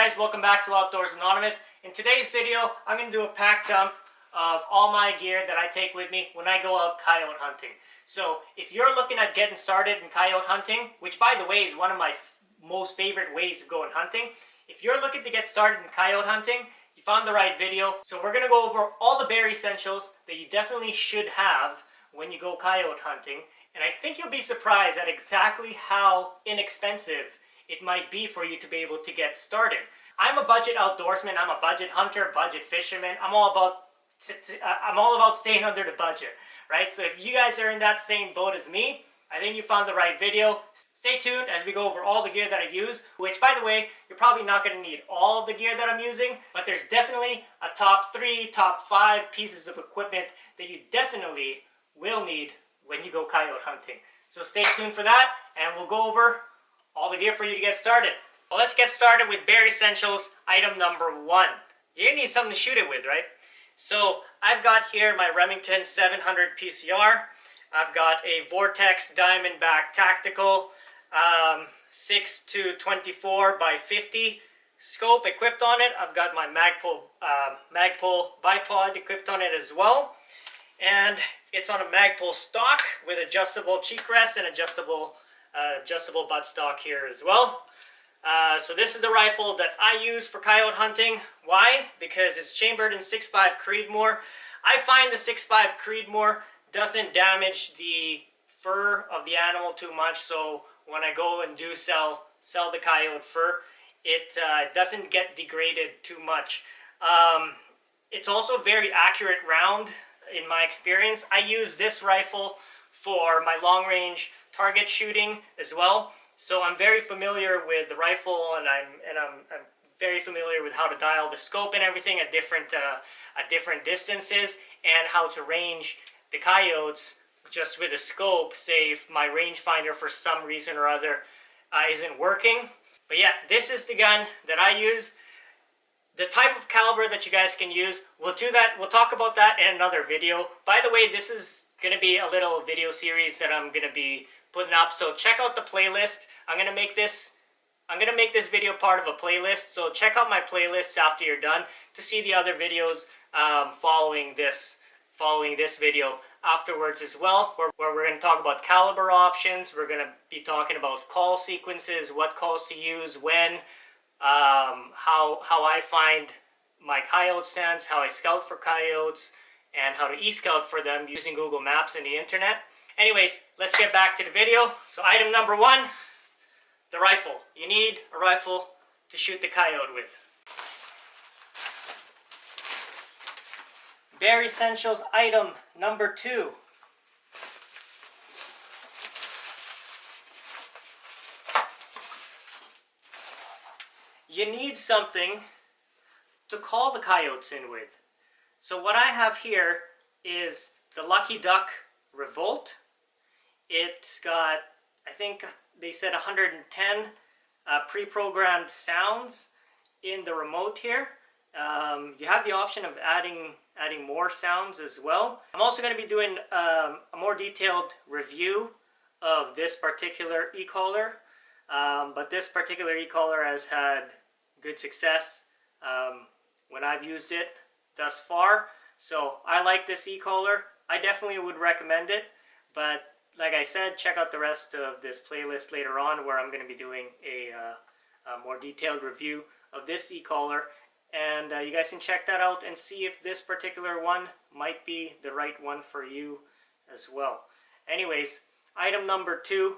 guys, welcome back to Outdoors Anonymous. In today's video, I'm going to do a pack dump of all my gear that I take with me when I go out coyote hunting. So if you're looking at getting started in coyote hunting, which by the way is one of my most favorite ways of going hunting, if you're looking to get started in coyote hunting, you found the right video. So we're going to go over all the bare essentials that you definitely should have when you go coyote hunting. And I think you'll be surprised at exactly how inexpensive it might be for you to be able to get started. I'm a budget outdoorsman, I'm a budget hunter, budget fisherman. I'm all about staying under the budget, right? So if you guys are in that same boat as me, I think you found the right video. Stay tuned as we go over all the gear that I use, which by the way, you're probably not going to need all of the gear that I'm using, but there's definitely a top 3, top 5 pieces of equipment that you definitely will need when you go coyote hunting. So stay tuned for that, and we'll go over all the gear for you to get started. Well, let's get started with bare essentials, item number 1. You're gonna need something to shoot it with, right? So I've got here my Remington 700 PCR. I've got a Vortex Diamondback Tactical 6-24 by 50 scope equipped on it. I've got my Magpul bipod equipped on it as well. And it's on a Magpul stock with adjustable cheek rest and adjustable buttstock here as well. So this is the rifle that I use for coyote hunting. Why? Because it's chambered in 6.5 Creedmoor. I find the 6.5 Creedmoor doesn't damage the fur of the animal too much, so when I go and do sell the coyote fur, it doesn't get degraded too much. It's also very accurate round in my experience. I use this rifle for my long range target shooting as well, so I'm very familiar with the rifle, and I'm very familiar with how to dial the scope and everything at different distances, and how to range the coyotes just with a scope, say if my rangefinder for some reason or other isn't working. But yeah, this is the gun that I use. The type of caliber that you guys can use, we'll talk about that in another video. By the way, this is going to be a little video series that I'm going to be putting up, so check out the playlist. I'm going to make this video part of a playlist, so check out my playlists after you're done to see the other videos following this video afterwards as well, where we're going to talk about caliber options. We're going to be talking about call sequences, what calls to use, when, how I find my coyote stands, how I scout for coyotes, and how to e-scout for them using Google Maps and the internet. Anyways, let's get back to the video. So item number 1, the rifle. You need a rifle to shoot the coyote with. Bare essentials item number 2. You need something to call the coyotes in with. So what I have here is the Lucky Duck Revolt. It's got, I think they said 110 pre-programmed sounds in the remote here. You have the option of adding more sounds as well. I'm also going to be doing a more detailed review of this particular e-collar, but this particular e-collar has had good success when I've used it thus far. So I like this e-collar. I definitely would recommend it, but like I said, check out the rest of this playlist later on, where I'm going to be doing a more detailed review of this e-collar, and you guys can check that out and see if this particular one might be the right one for you as well. Anyways, item number 2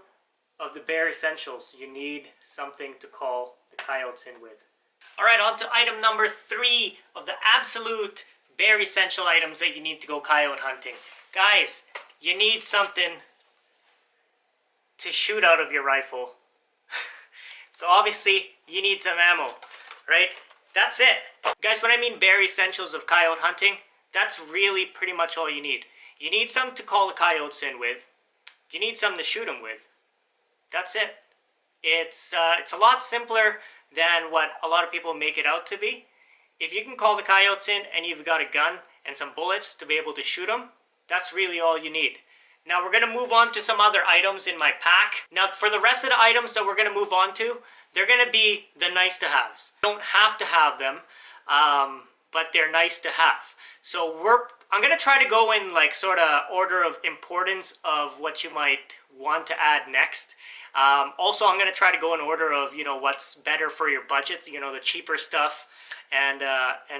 of the bare essentials, you need something to call the coyotes in with. Alright, on to item number 3 of the absolute bare essential items that you need to go coyote hunting. Guys, you need something to shoot out of your rifle. So obviously you need some ammo, right? That's it. Guys, when I mean bare essentials of coyote hunting, that's really pretty much all you need. You need something to call the coyotes in with. You need something to shoot them with. That's it. It's a lot simpler than what a lot of people make it out to be. If you can call the coyotes in and you've got a gun and some bullets to be able to shoot them, that's really all you need. Now we're going to move on to some other items in my pack. Now for the rest of the items that we're going to move on to, they're going to be the nice to haves. You don't have to have them, but they're nice to have. So I'm going to try to go in like sort of order of importance of what you might want to add next. Also, I'm going to try to go in order of, you know, what's better for your budget, you know, the cheaper stuff, and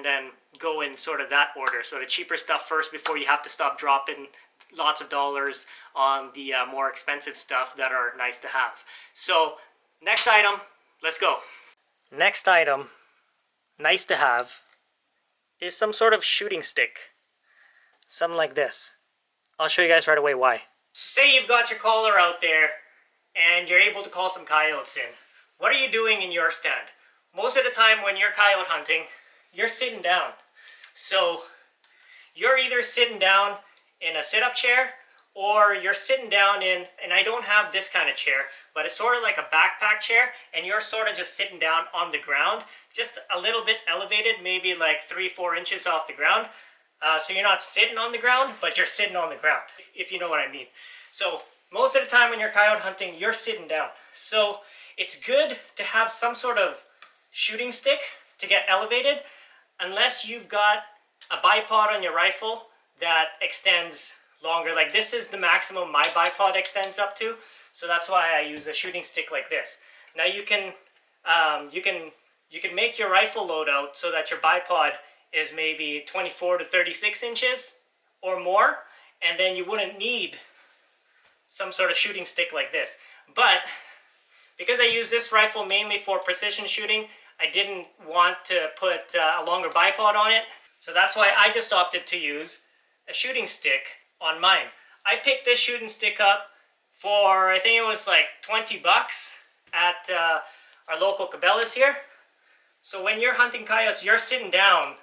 then go in sort of that order. So the cheaper stuff first before you have to stop dropping lots of dollars on the more expensive stuff that are nice to have. So next item, let's go. Next item, nice to have, is some sort of shooting stick. Something like this. I'll show you guys right away why. Say you've got your caller out there and you're able to call some coyotes in. What are you doing in your stand? Most of the time when you're coyote hunting, you're sitting down. So you're either sitting down in a sit-up chair, or you're sitting down in, and I don't have this kind of chair, but it's sort of like a backpack chair, and you're sort of just sitting down on the ground, just a little bit elevated, maybe like 3-4 inches off the ground. So you're not sitting on the ground, but you're sitting on the ground, if you know what I mean. So most of the time when you're coyote hunting, you're sitting down. So it's good to have some sort of shooting stick to get elevated, unless you've got a bipod on your rifle that extends longer. Like this is the maximum my bipod extends up to, so that's why I use a shooting stick like this. Now you can make your rifle loadout so that your bipod is maybe 24 to 36 inches or more, and then you wouldn't need some sort of shooting stick like this. But because I use this rifle mainly for precision shooting, I didn't want to put a longer bipod on it, so that's why I just opted to use a shooting stick on mine. I picked this shooting stick up for, I think it was like 20 bucks at our local Cabela's here. So when you're hunting coyotes, you're sitting down.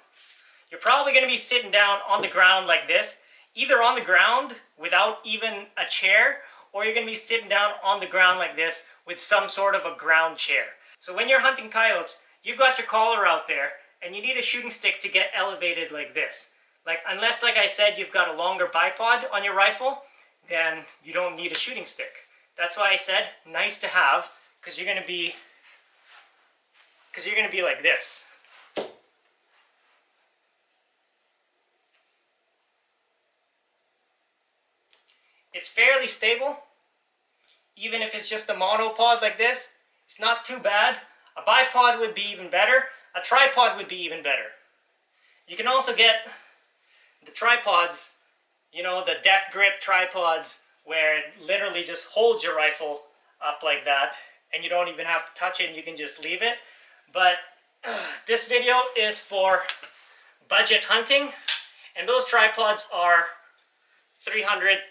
You're probably going to be sitting down on the ground like this, either on the ground without even a chair, or you're going to be sitting down on the ground like this with some sort of a ground chair. So when you're hunting coyotes, you've got your collar out there, and you need a shooting stick to get elevated like this. Like, unless, like I said, you've got a longer bipod on your rifle, then you don't need a shooting stick. That's why I said nice to have, because you're going to be like this. It's fairly stable, even if it's just a monopod like this. It's not too bad. A bipod would be even better. A tripod would be even better. You can also get the tripods, you know, the death grip tripods, where it literally just holds your rifle up like that, and you don't even have to touch it, and you can just leave it. But this video is for budget hunting, and those tripods are $200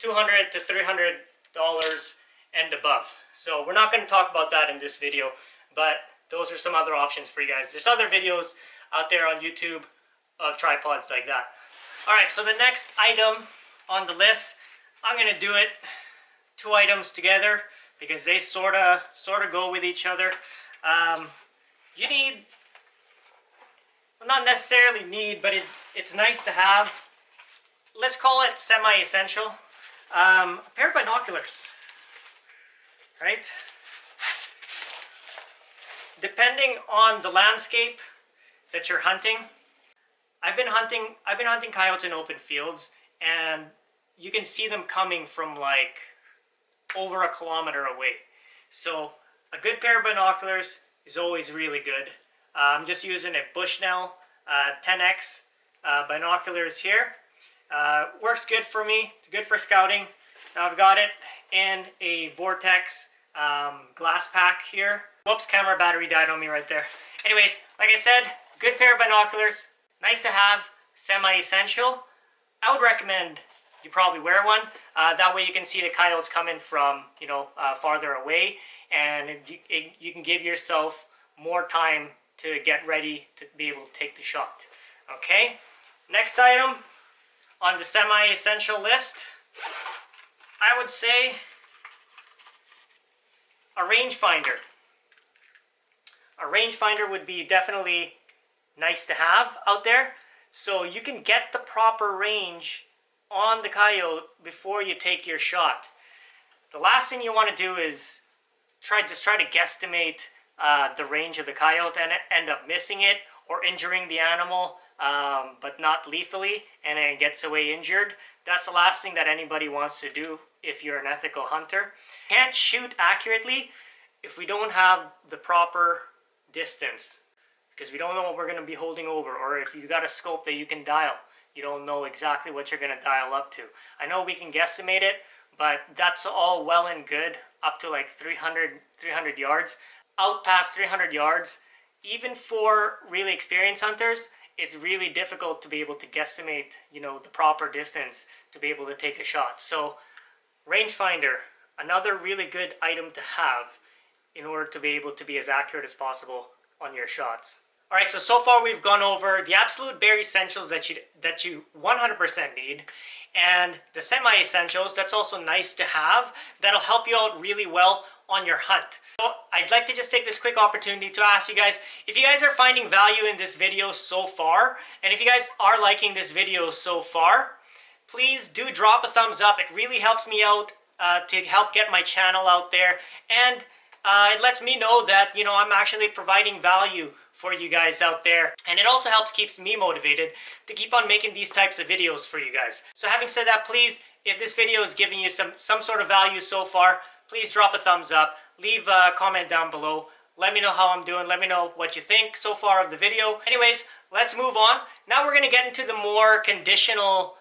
to $300 and above. So we're not going to talk about that in this video, but those are some other options for you guys. There's other videos out there on YouTube of tripods like that. Alright, so the next item on the list, I'm going to do it 2 items together because they sort of go with each other. You need, well, not necessarily need, but it's nice to have, let's call it semi-essential, a pair of binoculars, right? Depending on the landscape that you're hunting, I've been hunting coyotes in open fields, and you can see them coming from like over 1 kilometer away. So a good pair of binoculars is always really good. I'm just using a Bushnell 10X binoculars here. Works good for me. It's good for scouting. Now I've got it in a Vortex glass pack here. Whoops, camera battery died on me right there. Anyways, like I said, good pair of binoculars. Nice to have, semi-essential. I would recommend you probably wear one. That way you can see the coyotes coming from, you know, farther away, and you can give yourself more time to get ready to be able to take the shot. Okay, next item on the semi-essential list, I would say a rangefinder. A rangefinder would be definitely nice to have out there, so you can get the proper range on the coyote before you take your shot. The last thing you want to do is try to guesstimate the range of the coyote and end up missing it or injuring the animal, but not lethally, and then it gets away injured. That's the last thing that anybody wants to do if you're an ethical hunter. Can't shoot accurately if we don't have the proper distance, because we don't know what we're going to be holding over, or if you got a scope that you can dial, you don't know exactly what you're going to dial up to. I know we can guesstimate it, but that's all well and good up to like 300 yards. Out past 300 yards, even for really experienced hunters, it's really difficult to be able to guesstimate, you know, the proper distance to be able to take a shot. So rangefinder, another really good item to have in order to be able to be as accurate as possible on your shots. All right, so far we've gone over the absolute bare essentials that you 100% need, and the semi-essentials that's also nice to have that'll help you out really well on your hunt. So I'd like to just take this quick opportunity to ask you guys, if you guys are finding value in this video so far, and if you guys are liking this video so far, please do drop a thumbs up. It really helps me out to help get my channel out there, and it lets me know that, you know, I'm actually providing value for you guys out there, and it also keeps me motivated to keep on making these types of videos for you guys. So having said that, please, if this video is giving you some sort of value so far, please drop a thumbs up, leave a comment down below, let me know how I'm doing, let me know what you think so far of the video. Anyways, let's move on. Now we're going to get into the more conditional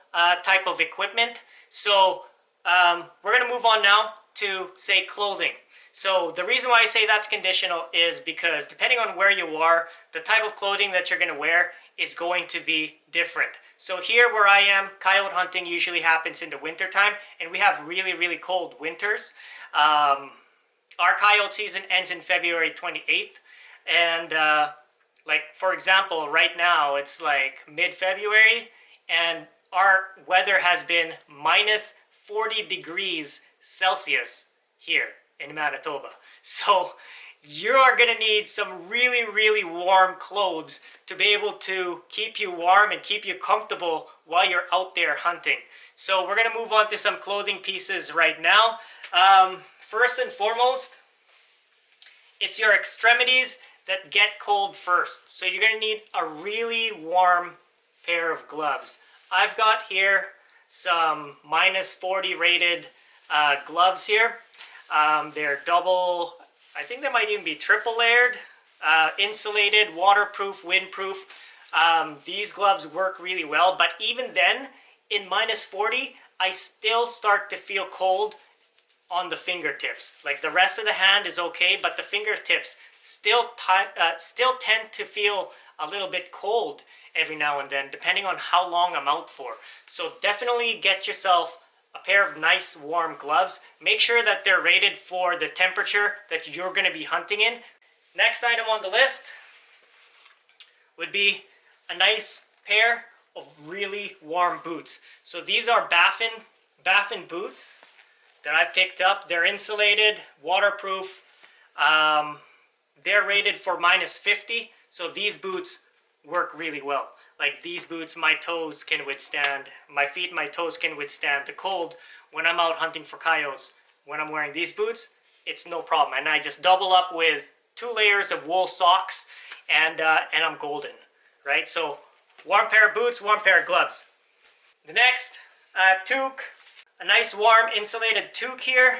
type of equipment. So we're going to move on now to, say, clothing. So the reason why I say that's conditional is because depending on where you are, the type of clothing that you're going to wear is going to be different. So here where I am, coyote hunting usually happens in the winter time, and we have really, really cold winters. Our coyote season ends in February 28th, and like for example, right now it's like mid-February, and our weather has been minus 40 degrees Celsius here in Manitoba. So you are going to need some really, really warm clothes to be able to keep you warm and keep you comfortable while you're out there hunting. So we're going to move on to some clothing pieces right now. First and foremost, it's your extremities that get cold first. So you're going to need a really warm pair of gloves. I've got here some minus 40 rated gloves here. They're double, I think they might even be triple layered, insulated, waterproof, windproof. These gloves work really well, but even then, in minus 40, I still start to feel cold on the fingertips. Like the rest of the hand is okay, but the fingertips still tend to feel a little bit cold every now and then, depending on how long I'm out for. So definitely get yourself a pair of nice warm gloves. Make sure that they're rated for the temperature that you're going to be hunting in. Next item on the list would be a nice pair of really warm boots. So these are Baffin boots that I've picked up. They're insulated, waterproof. They're rated for minus 50, so these boots work really well. Like these boots, my toes can withstand, my feet and my toes can withstand the cold when I'm out hunting for coyotes. When I'm wearing these boots, it's no problem. And I just double up with 2 layers of wool socks, and I'm golden, right? So warm pair of boots, warm pair of gloves. The next, toque, a nice warm insulated toque here,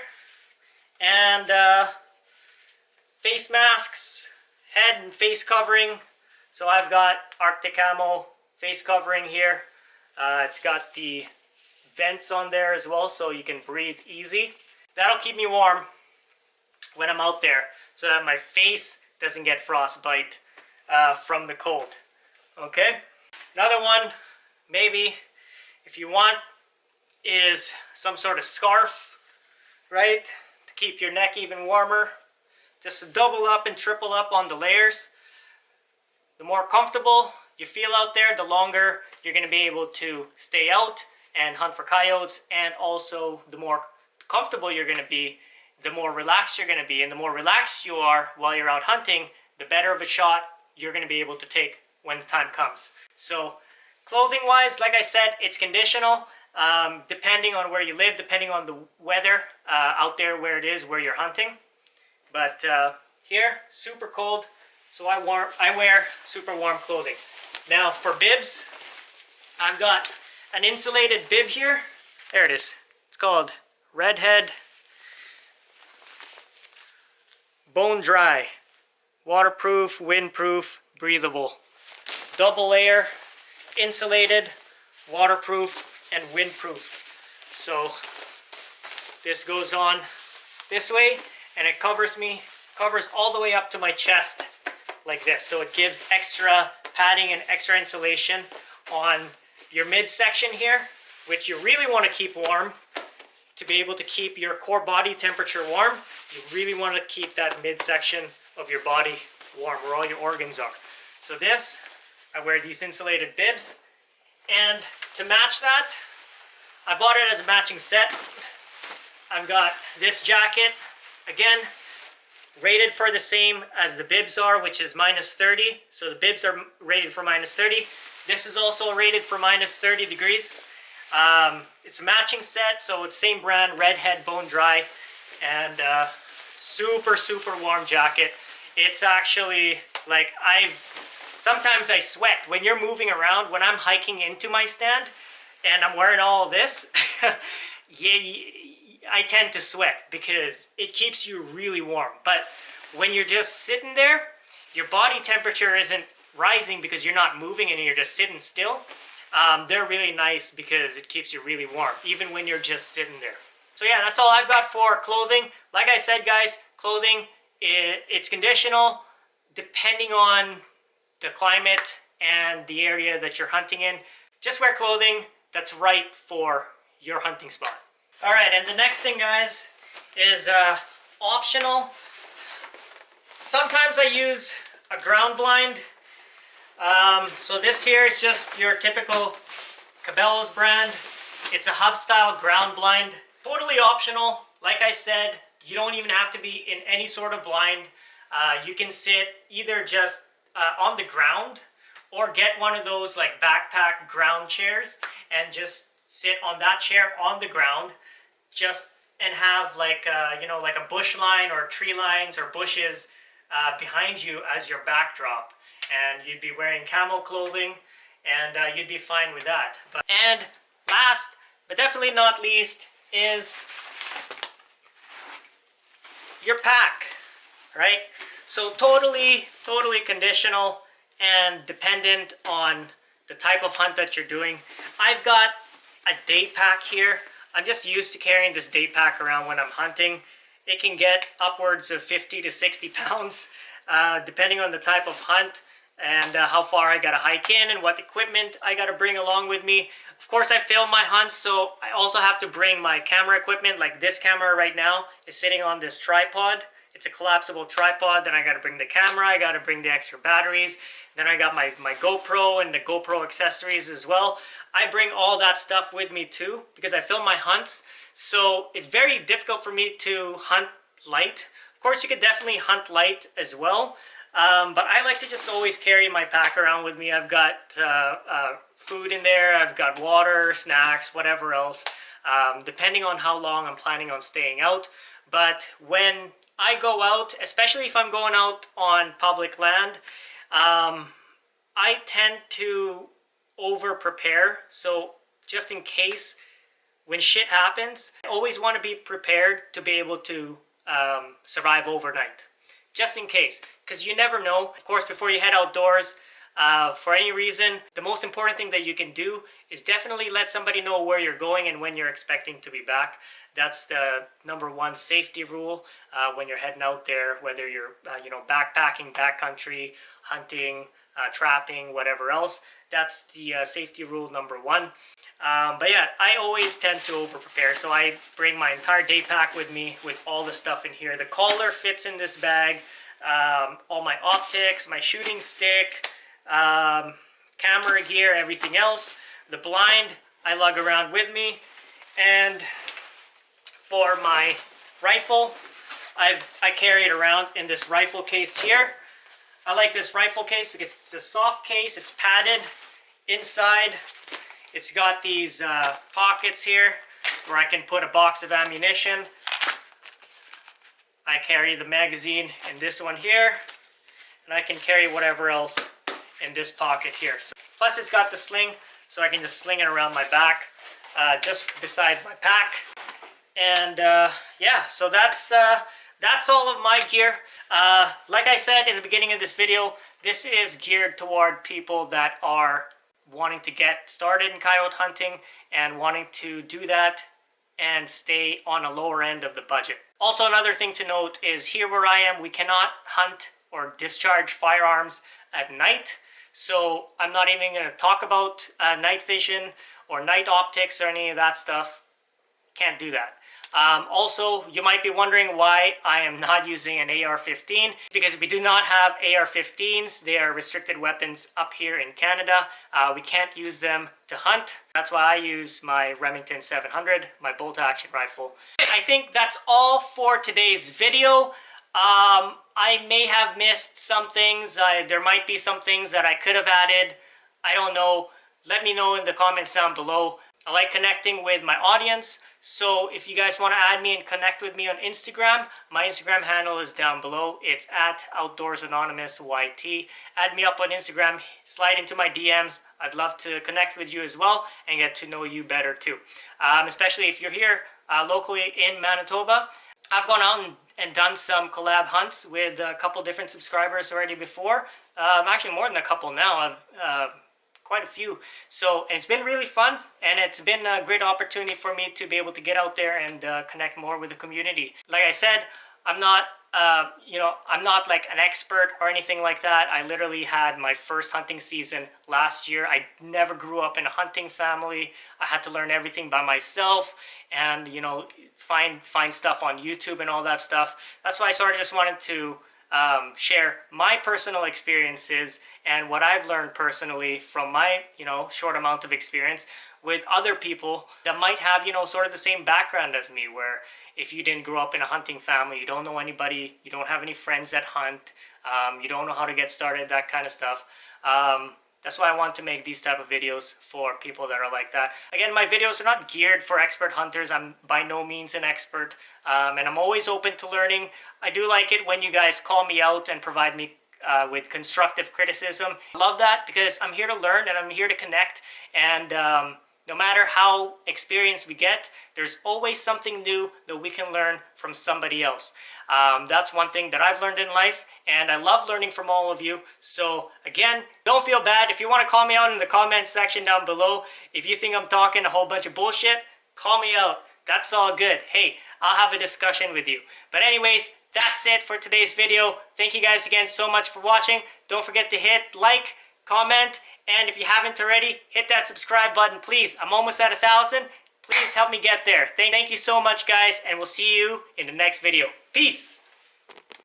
and face masks, head and face covering. So I've got Arctic Camo face covering here. It's got the vents on there as well, so you can breathe easy. That'll keep me warm when I'm out there, so that my face doesn't get frostbite from the cold. Okay? Another one, maybe, if you want, is some sort of scarf, right? To keep your neck even warmer. Just to double up and triple up on the layers. The more comfortable you feel out there, the longer you're going to be able to stay out and hunt for coyotes, and also the more comfortable you're going to be, the more relaxed you're going to be, and the more relaxed you are while you're out hunting, the better of a shot you're going to be able to take when the time comes. So clothing wise, like I said, it's conditional, depending on where you live, depending on the weather out there where it is, where you're hunting. But here, super cold, so I wear super warm clothing. Now for bibs, I've got an insulated bib here. There it is. It's called Redhead Bone Dry. Waterproof, windproof, breathable. Double layer, insulated, waterproof, and windproof. So this goes on this way, and it covers all the way up to my chest like this. So it gives extra padding and extra insulation on your midsection here, which you really want to keep warm. To be able to keep your core body temperature warm, you really want to keep that midsection of your body warm, where all your organs are. So this, I wear these insulated bibs, and to match that, I bought it as a matching set. I've got this jacket, again, rated for the same as the bibs are, which is -30. So the bibs are rated for -30. This is also rated for -30 degrees. It's a matching set, so it's same brand, Redhead Bone Dry, and super warm jacket. It's actually like sometimes I sweat when you're moving around. When I'm hiking into my stand and I'm wearing all this, I tend to sweat because it keeps you really warm. But when you're just sitting there, your body temperature isn't rising because you're not moving and you're just sitting still. They're really nice because it keeps you really warm, even when you're just sitting there. So yeah, that's all I've got for clothing. Like I said, guys, clothing, it's conditional depending on the climate and the area that you're hunting in. Just wear clothing that's right for your hunting spot. All right, and the next thing, guys, is optional. Sometimes I use a ground blind. So this here is just your typical Cabela's brand. It's a hub style ground blind. Totally optional. Like I said, you don't even have to be in any sort of blind. You can sit either just on the ground or get one of those like backpack ground chairs and just sit on that chair on the ground, and have like like a bush line or tree lines or bushes behind you as your backdrop. And you'd be wearing camo clothing, and you'd be fine with that. And last, but definitely not least, is your pack, right? So totally conditional and dependent on the type of hunt that you're doing. I've got a day pack here. I'm just used to carrying this day pack around when I'm hunting. It can get upwards of 50 to 60 pounds, depending on the type of hunt and how far I gotta hike in and what equipment I gotta bring along with me. Of course, I film my hunts, so I also have to bring my camera equipment. Like this camera right now is sitting on this tripod. It's a collapsible tripod. Then I gotta bring the camera, I gotta bring the extra batteries. Then I got my GoPro and the GoPro accessories as well. I bring all that stuff with me too because I film my hunts. So it's very difficult for me to hunt light. Of course, you could definitely hunt light as well. But I like to just always carry my pack around with me. I've got food in there, I've got water, snacks, whatever else, depending on how long I'm planning on staying out. But when I go out, especially if I'm going out on public land, I tend to over prepare. So just in case when shit happens, I always want to be prepared to be able to survive overnight. Just in case, because you never know. Of course, before you head outdoors, for any reason, the most important thing that you can do is definitely let somebody know where you're going and when you're expecting to be back. That's the #1 safety rule when you're heading out there, whether you're backpacking, backcountry, hunting, trapping, whatever else. That's the safety rule #1. But yeah, I always tend to over prepare, so I bring my entire day pack with me with all the stuff in here. The collar fits in this bag, all my optics, my shooting stick, camera gear, everything else. The blind I lug around with me, and for my rifle, I carry it around in this rifle case here. I like this rifle case because it's a soft case, it's padded inside. It's got these pockets here where I can put a box of ammunition. I carry the magazine in this one here, and I can carry whatever else in this pocket here. So, plus it's got the sling, so I can just sling it around my back, just beside my pack. And yeah, so that's all of my gear. Like I said in the beginning of this video, this is geared toward people that are wanting to get started in coyote hunting and wanting to do that and stay on a lower end of the budget. Also, another thing to note is here where I am, we cannot hunt or discharge firearms at night. So I'm not even going to talk about night vision or night optics or any of that stuff. Can't do that. Also, you might be wondering why I am not using an AR-15, because we do not have AR-15s. They are restricted weapons up here in Canada. We can't use them to hunt. That's why I use my Remington 700, my bolt-action rifle. I think that's all for today's video. I may have missed some things. There might be some things that I could have added. I don't know. Let me know in the comments down below. I like connecting with my audience, so if you guys want to add me and connect with me on Instagram, my Instagram handle is down below. It's at OutdoorsAnonymousYT. Add me up on Instagram, slide into my DMs. I'd love to connect with you as well and get to know you better too. Especially if you're here locally in Manitoba. I've gone out and done some collab hunts with a couple different subscribers already before. Actually more than a couple now. I've quite a few. So it's been really fun, and it's been a great opportunity for me to be able to get out there and connect more with the community. Like I said, I'm not I'm not like an expert or anything like that. I literally had my first hunting season last year. I never grew up in a hunting family. I had to learn everything by myself, and find stuff on YouTube and all that stuff. That's why I sort of just wanted to share my personal experiences and what I've learned personally from my short amount of experience with other people that might have sort of the same background as me, where if you didn't grow up in a hunting family, you don't know anybody, you don't have any friends that hunt, you don't know how to get started, that kind of stuff. That's why I want to make these type of videos for people that are like that. Again, my videos are not geared for expert hunters. I'm by no means an expert, and I'm always open to learning. I do like it when you guys call me out and provide me with constructive criticism. I love that, because I'm here to learn and I'm here to connect, and no matter how experienced we get, there's always something new that we can learn from somebody else. That's one thing that I've learned in life, and I love learning from all of you. So again, don't feel bad. If you want to call me out in the comments section down below, if you think I'm talking a whole bunch of bullshit, call me out. That's all good. Hey, I'll have a discussion with you. But anyways, that's it for today's video. Thank you guys again so much for watching. Don't forget to hit like, comment, and if you haven't already, hit that subscribe button, please. I'm almost at 1,000. Please help me get there. Thank you so much, guys, and we'll see you in the next video. Peace!